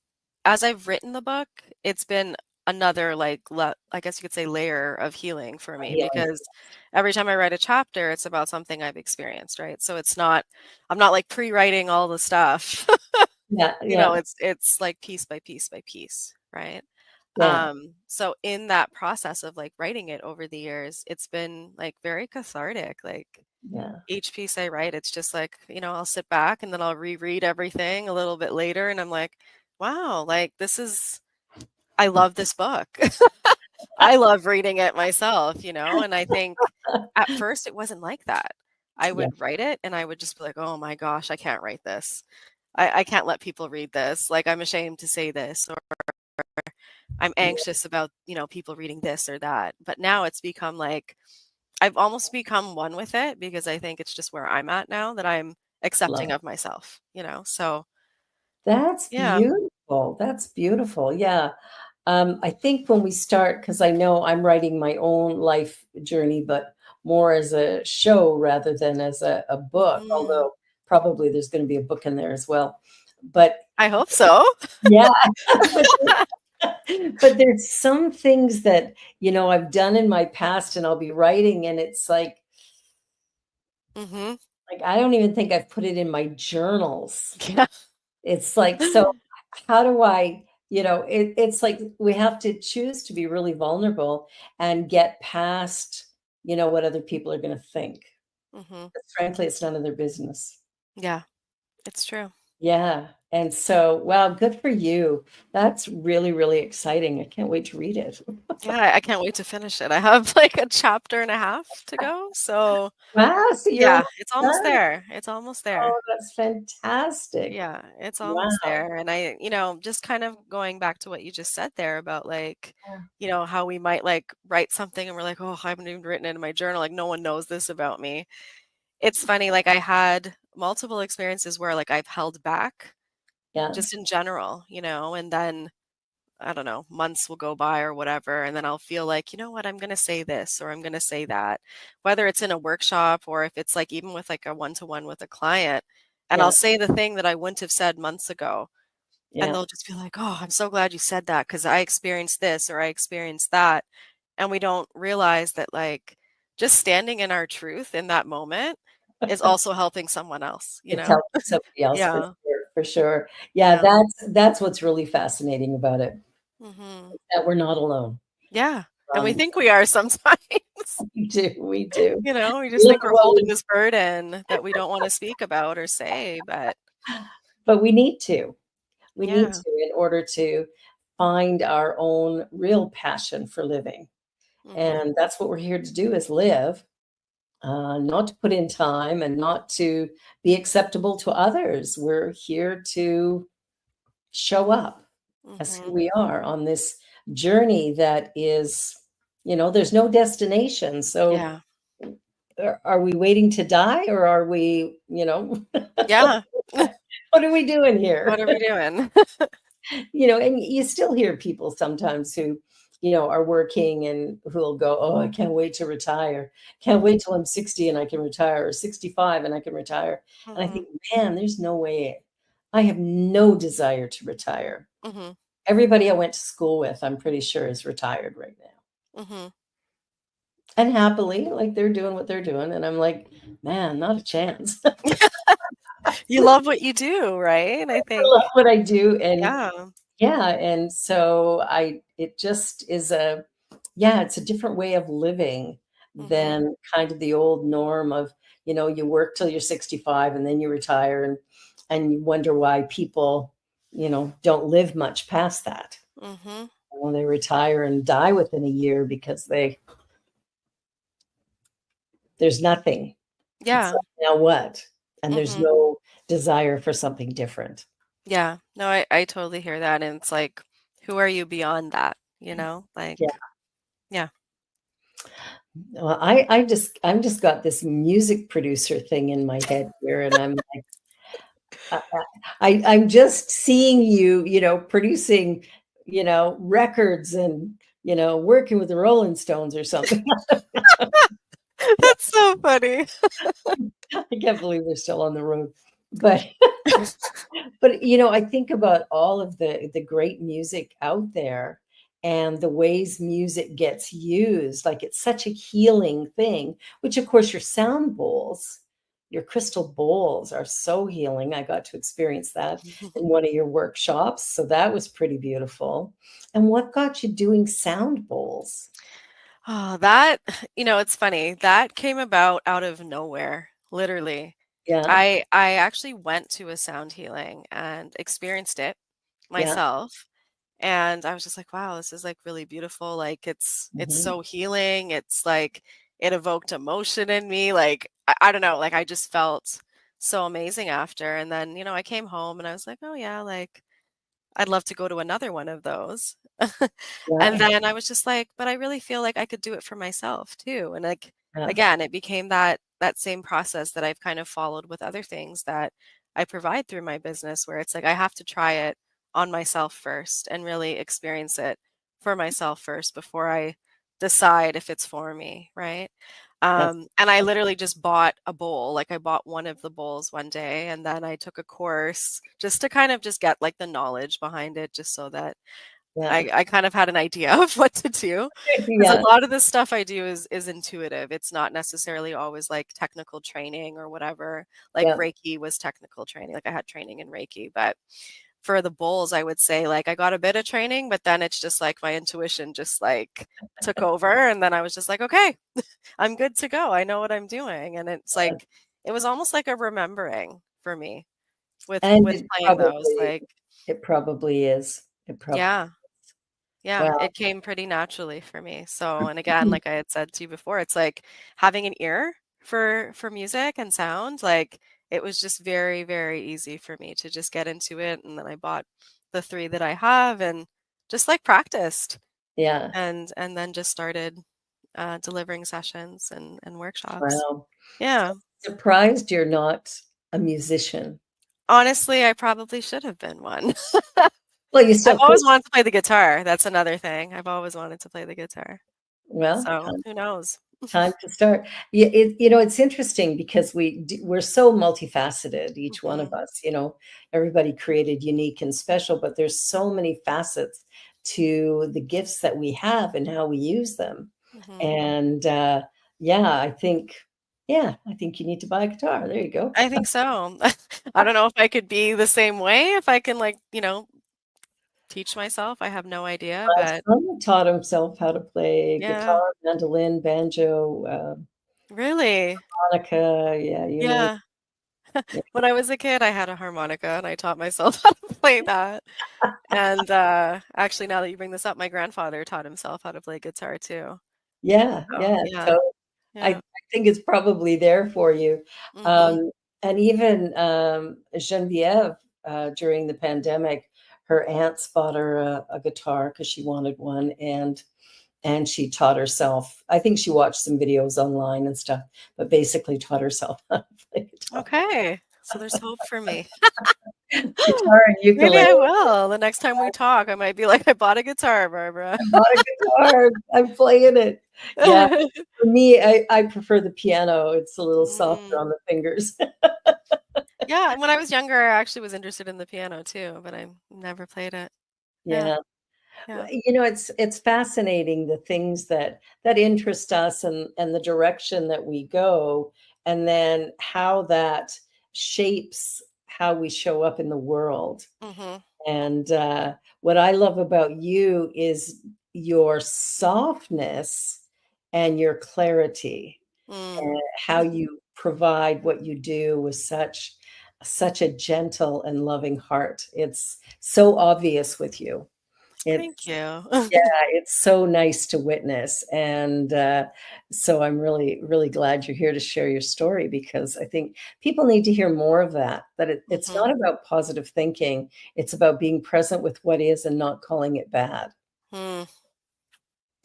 as I've written the book, it's been another like I guess you could say layer of healing for me, healing. because every time I write a chapter, it's about something I've experienced, right? So I'm not like pre-writing all the stuff. Yeah, You know, yeah, it's like piece by piece by piece, right? yeah, So in that process of like writing it over the years, it's been like very cathartic. Like yeah. each piece I write, it's just like, I'll sit back and then I'll reread everything a little bit later and I'm like, wow, like I love this book. I love reading it myself, and I think at first it wasn't like that. I Yeah. would write it and I would just be like, oh my gosh, I can't write this. I can't let people read this. Like, I'm ashamed to say this, or I'm anxious about, people reading this or that. But now it's become like I've almost become one with it, because I think it's just where I'm at now, that I'm Love accepting it. of myself. So That's yeah. beautiful. That's beautiful. Yeah. I think when we start, because I know I'm writing my own life journey, but more as a show rather than as a book, Mhm. although probably there's going to be a book in there as well. But I hope so. yeah, but, but there's some things that, I've done in my past and I'll be writing and it's Mhm. like I don't even think I've put it in my journals. Yeah. It's like, so how do I, it's like we have to choose to be really vulnerable and get past, what other people are going to think. Mhm. Frankly, it's none of their business. Yeah, it's true. Yeah. And so, wow, good for you. That's really, really exciting. I can't wait to read it. Yeah, I can't wait to finish it. I have like a chapter and a half to go. So Wow. So you're yeah, almost it's almost done. there. It's almost there. Oh, that's fantastic. Yeah, it's Wow. almost there. And just kind of going back to what you just said there about like, how we might like write something and we're like, oh, I haven't even written it in my journal. Like, no one knows this about me. It's funny. Like, I had multiple experiences where like I've held back Yeah. just in general, and then I don't know, months will go by or whatever. And then I'll feel like, you know what, I'm going to say this or I'm going to say that, whether it's in a workshop or if it's like even with like a one-to-one with a client. And I'll Yeah. say the thing that I wouldn't have said months ago. And Yeah. they'll just be like, oh, I'm so glad you said that because I experienced this or I experienced that. And we don't realize that like just standing in our truth in that moment is also helping someone else, you It's know? helping somebody else for Yeah. sure, for sure. Yeah, Yeah. that's what's really fascinating about it, Hmm. that we're not alone. Yeah. And we Um, think we are sometimes. we do, we do. We just Look think we're what holding we this burden that we don't want to speak about or say, but but we need to. We need yeah. to in order to find our own real passion for living. Hmm. And that's what we're here to do is live, not to put in time and not to be acceptable to others. We're here to show up as who Hmm. we are on this journey that is, there's no destination. So Yeah. are we waiting to die or are we, Yeah. what are we doing What here? are we doing? And you still hear people sometimes who, are working and who'll go, oh, I can't wait to retire. Can't wait till I'm 60 and I can retire, or 65 and I can retire. And I Hmm. think, man, there's no way. I have no desire to retire. Hmm. Everybody I went to school with, I'm pretty sure is retired right now. Hmm. And happily, like they're doing what they're doing. And I'm like, man, not a chance. You love what you do, right? I I think, love what I do. And yeah. yeah, and so it just is it's a different way of living Hmm. than kind of the old norm of, you work till you're 65 and then you retire and you wonder why people, don't live much past that. Hmm. When they retire and die within a year because there's nothing. It's Yeah. like, now what? And there's Hmm. no desire for something different. Yeah. No, I totally hear that. And it's like, who are you beyond that? Yeah. Like, yeah. Well, I'm just got this music producer thing in my head here, and I'm like, I'm just seeing you, producing records and, working with the Rolling Stones or something. That's so funny. I can't believe they're still on the road. But I think about all of the great music out there and the ways music gets used. Like it's such a healing thing, which of course your crystal bowls are so healing. I got to experience that in one of your workshops. So that was pretty beautiful. And what got you doing sound bowls? Oh, that, it's funny. That came about out of nowhere, literally. Yeah, I actually went to a sound healing and experienced it yeah. myself. And I was just like, wow, this is like really beautiful. Like it's Mhm. so healing. It's like it evoked emotion in me. Like I don't know, like I just felt so amazing after. And then, I came home and I was like, oh yeah, like I'd love to go to another one of those. And Yeah, then I was just like, but I really feel like I could do it for myself too. And like yeah, again, it became that same process that I've kind of followed with other things that I provide through my business where it's like I have to try it on myself first and really experience it for myself first before I decide if it's for me, right? that's And I literally just bought a bowl. Like I bought one of the bowls one day and then I took a course just to kind of just get like the knowledge behind it, just so that yeah, I kind of had an idea of what to do. Because yeah, a lot of the stuff I do is intuitive. It's not necessarily always like technical training or whatever. Like yeah. Reiki was technical training. Like I had training in Reiki, but for the bowls, I would say like I got a bit of training, but then it's just like my intuition just like took over and then I was just like, okay, I'm good to go. I know what I'm doing. And it's like it was almost like a remembering for me And with playing those. Like, it probably is. It probably, yeah. Yeah, well, it came pretty naturally for me. So, and again, like I had said to you before, it's like having an ear for music and sound, like it was just very, very easy for me to just get into it. And then I bought the three that I have and just like practiced yeah, and then just started delivering sessions and workshops. wow. Yeah. Surprised you're not a musician. Honestly, I probably should have been one. Well, you I've still could. always wanted to play the guitar. That's another thing. I've always wanted to play the guitar. Well, So who knows? time to start. Yeah, it's interesting because we're so multifaceted, each one of Mhm. us. Everybody created unique and special, but there's so many facets to the gifts that we have and how we use them. Mhm. And yeah, I think you need to buy a guitar. There you go. I think so. I don't know if I could be the same way, if I can like, teach myself. I have no idea, My but son taught himself how to play yeah, guitar, mandolin, banjo, really. harmonica. Yeah, you name Yeah. it. When I was a kid, I had a harmonica and I taught myself how to play that. And actually, now that you bring this up, my grandfather taught himself how to play guitar too. Yeah, So, yeah. yeah. So I Yeah. think it's probably there for you. Mhm. Um, and even Genevieve, during the pandemic, her aunts bought her a guitar because she wanted one, and she taught herself. I think she watched some videos online and stuff, but basically taught herself how to play guitar. Okay. So there's hope for me. Guitar and Maybe ukulele. I will. The next time we talk, I might be like, I bought a guitar, Barbara. I bought a guitar. I'm playing it. Yeah, for me, I prefer the piano. It's a little softer Mm. on the fingers. Yeah, and when I was younger, I actually was interested in the piano too, but I never played it. Yeah, Yeah. Well, yeah. it's fascinating the things that interest us and the direction that we go, and then how that shapes how we show up in the world. Mhm. And what I love about you is your softness and your clarity, Mm. and how you provide what you do with such a gentle and loving heart. It's so obvious with you. Thank It's you. Yeah, it's so nice to witness, and so I'm really, really glad you're here to share your story, because I think people need to hear more of that. That it's Mhm. not about positive thinking; it's about being present with what is and not calling it bad. Mm.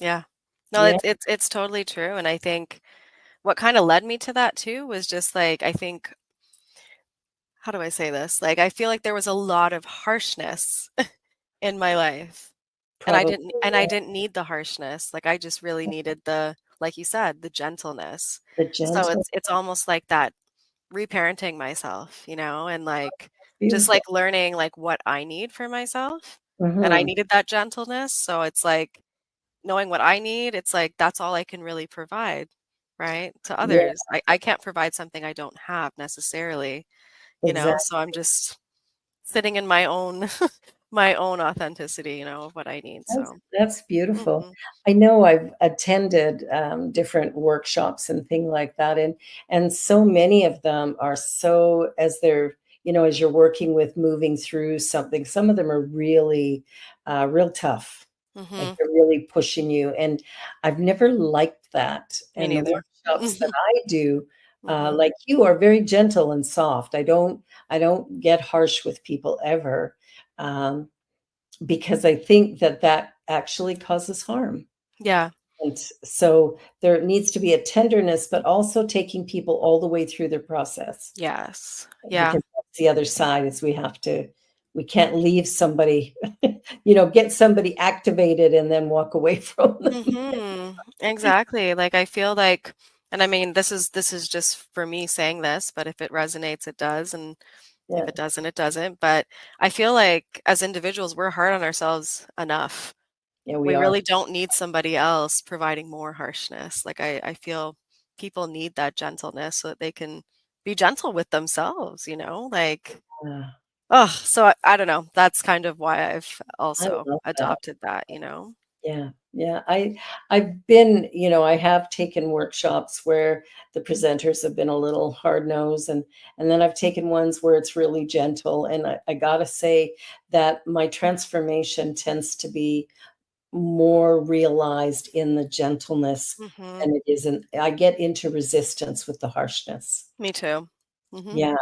Yeah. No, Yeah, it's totally true, and I think what kinda led me to that too was just like, I think how do I say this? Like, I feel like there was a lot of harshness in my life. And I Probably. didn't need the harshness. Like I just really needed the, like you said, the gentleness. The So gentle, it's almost like that reparenting myself, and like just beautiful. like learning like what I need for myself. And I Hmm. needed that gentleness. So it's like knowing what I need, it's like that's all I can really provide, right? To Yeah, others. I can't provide something I don't have necessarily, exactly. so I'm just sitting in my own my own authenticity, of what I need. So That's beautiful. mhm. I know I've attended different workshops and things like that, and so many of them are so as they're as you're working with moving through something. Some of them are really real tough, like Mhm. they're really pushing you. And I've never liked that. Me And the neither. workshops that I do, Mhm. like you, are very gentle and soft. I don't get harsh with people ever. Because I think that that actually causes harm. Yeah. And so there needs to be a tenderness, but also taking people all the way through their process, Yes. Yeah. because that's the other side is we can't leave somebody, get somebody activated and then walk away from them. Exactly. Like I feel like, and I mean this is just for me saying this, but if it resonates, it does, and if Yeah, it doesn't, it doesn't. But I feel like as individuals, we're hard on ourselves enough. yeah, we We are. really don't need somebody else providing more harshness. Like I feel people need that gentleness so that they can be gentle with themselves, like Yeah, oh, so I don't know. That's kind of why I've I also love that. adopted that. Yeah, yeah. I've been, I have taken workshops where the presenters have been a little hard nosed, and then I've taken ones where it's really gentle. And I gotta say that my transformation tends to be more realized in the gentleness Mhm. than it is in I get into resistance with the harshness. Me too. Mhm. Yeah,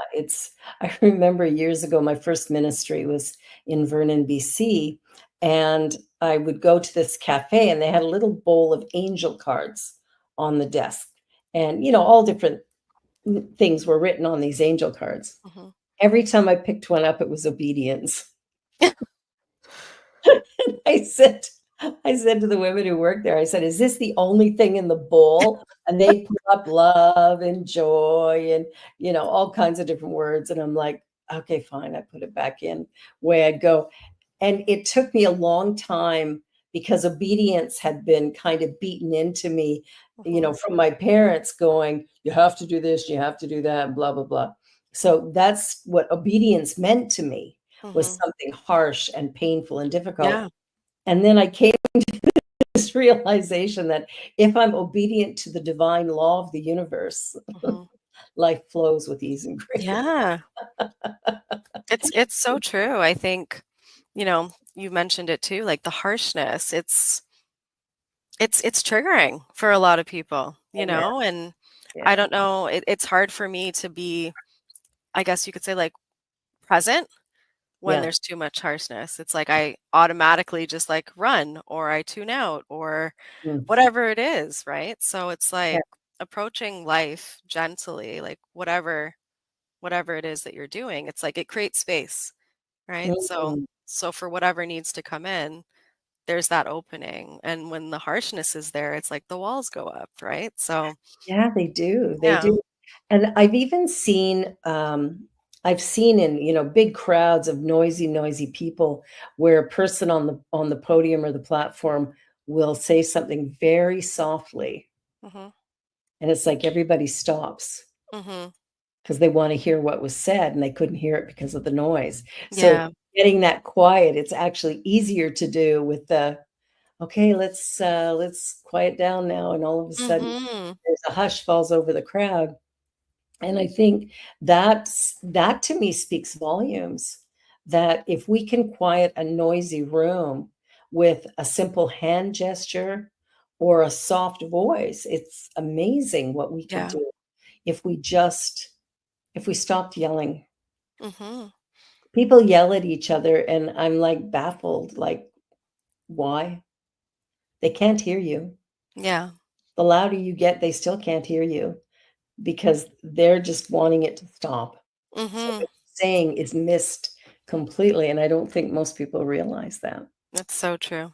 I remember years ago, my first ministry was in Vernon, BC, and I would go to this cafe and they had a little bowl of angel cards on the desk. And, all different things were written on these angel cards. Mhm. Every time I picked one up, it was obedience. I said I said to the women who worked there, I said, "Is this the only thing in the bowl?" And they put up love and joy and, all kinds of different words. And I'm like, "Okay, fine." I put it back in. Way I'd go. And it took me a long time because obedience had been kind of beaten into me, Mhm. from my parents going, "You have to do this, you have to do that, and blah, blah, blah." So that's what obedience meant to me, was Mhm. something harsh and painful and difficult. Yeah. And then I came to this realization that if I'm obedient to the divine law of the universe, Mhm. life flows with ease and grace. Yeah. It's so true. I think, you mentioned it too, like the harshness. It's triggering for a lot of people, Oh, yeah, and I yeah, don't know, it's hard for me to be, I guess you could say, like present when yeah. there's too much harshness. It's like I automatically just like run or I tune out or Mm, whatever it is, right? So it's yeah. like approaching life gently, like whatever it is that you're doing. It's like it creates space, right? So Mm. so for whatever needs to come in, there's that opening. And when the harshness is there, it's like the walls go up, right? So Yeah, they do, they yeah. do. And I've even seen, I've seen in, big crowds of noisy, noisy people where a person on the podium or the platform will say something very softly, Mhm. and it's like everybody stops Mhm. because they wanna hear what was said, and they couldn't hear it because of the noise. So Yeah. getting that quiet, it's actually easier to do with the, "Okay, let's quiet down now," and all of a sudden, Mhm. there's a hush falls over the crowd. And I think that to me speaks volumes, that if we can quiet a noisy room with a simple hand gesture or a soft voice, it's amazing what we could Yeah. do if if we stopped yelling. Mhm. People yell at each other and I'm like baffled, like, why? They can't hear you. Yeah. The louder you get, they still can't hear you because they're just wanting it to stop. So Mhm. what you're saying is missed completely, and I don't think most people realize that. That's so true.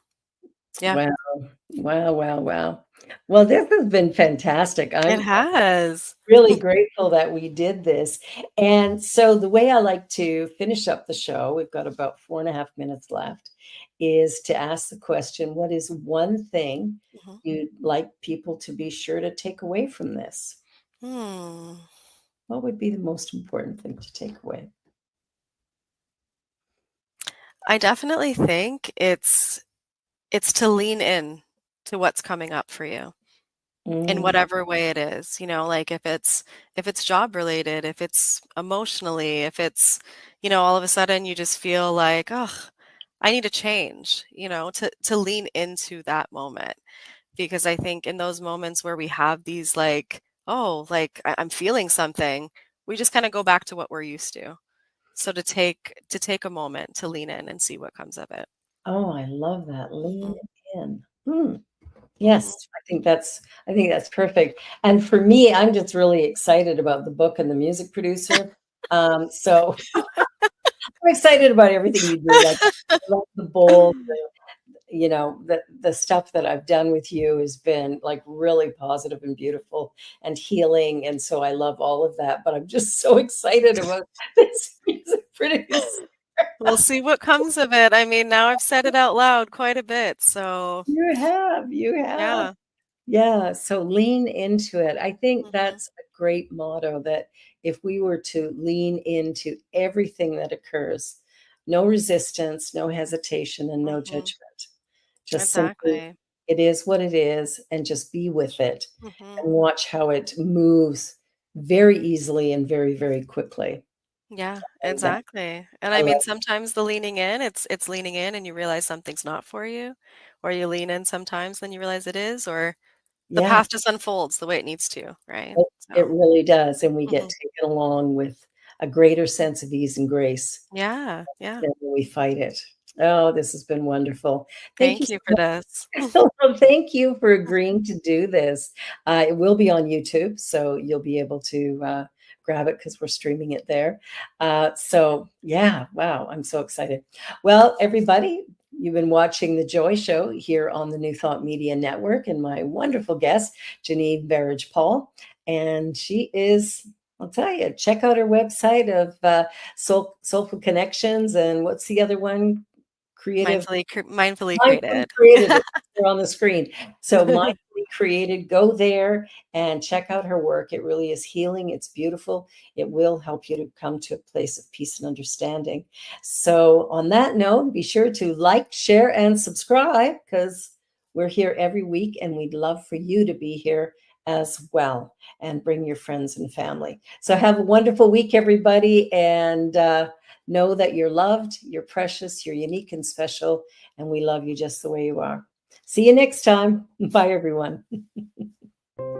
Yeah, Wow. Wow, wow, wow. Well, this has been fantastic. it I'm has. really grateful that we did this. And so the way I like to finish up the show, we've got about 4.5 minutes left, is to ask the question, what is one thing Mhm. you'd like people to be sure to take away from this? Hmm. What would be the most important thing to take away? I definitely think it's to lean in to what's coming up for you in Mm, whatever way it is, like if it's job related, if it's emotionally, if it's, all of a sudden you just feel like, oh, I need to change, to lean into that moment. Because I think in those moments where we have these like, oh, like I'm feeling something, we just kind of go back to what we're used to. So to take a moment to lean in and see what comes of it. oh, I love that. Lean Mhm, in. mhm. Yes, I think that's perfect. And for me, I'm just really excited about the book and the music producer. So I'm excited about everything you do. Like I love the bowl, the stuff that I've done with you has been like really positive and beautiful and healing. And so I love all of that. But I'm just so excited about this music producer. We'll see what comes of it. I mean, now I've said it out loud quite a bit, so You have. yeah. Yeah, so lean into it. I think Mhm, that's a great motto that if we were to lean into everything that occurs, no resistance, no hesitation, and no mhm. judgment. Just simply, Exactly. it is what it is, and just be with it Mhm. and watch how it moves very easily and very, very quickly. Yeah, And that, exactly. And I I mean, love, sometimes the leaning in, it's leaning in and you realize something's not for you, or you lean in sometimes, then you realize it is, or the yeah, path just unfolds the way it needs to, right? it So, really does. And we get mhm. taken along with a greater sense of ease and grace Yeah, yeah. then we fight it. Oh, this has been wonderful. Thank you Thank so you for much. this. Well, thank you for agreeing to do this. It will be on YouTube, so you'll be able to grab it because we're streaming it there. So, yeah, wow, I'm so excited. Well, everybody, you've been watching The Joy Show here on the New Thought Media Network, and my wonderful guest, Janine Berridge-Paul. And she is, I'll tell you, check out her website of Soulful Connections. And what's the other one? Creative Mindfully Mindfully created. Created. They're on the screen. So Mindfully Created, go there and check out her work. It really is healing. It's beautiful. It will help you to come to a place of peace and understanding. So on that note, be sure to like, share, and subscribe because we're here every week and we'd love for you to be here as well and bring your friends and family. So have a wonderful week, everybody. And know that you're loved, you're precious, you're unique and special, and we love you just the way you are. See you next time. Bye, everyone.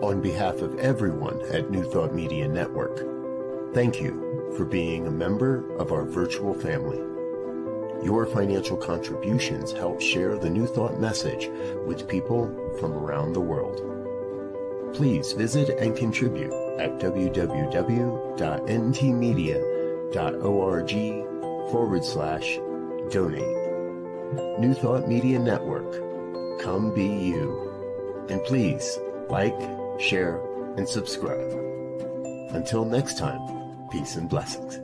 On behalf of everyone at New Thought Media Network, thank you for being a member of our virtual family. Your financial contributions help share the New Thought message with people from around the world. Please visit and contribute at www.ntmedia.org/donate. New Thought Media Network. Come be you. And please like, share, and subscribe. Until next time, peace and blessings.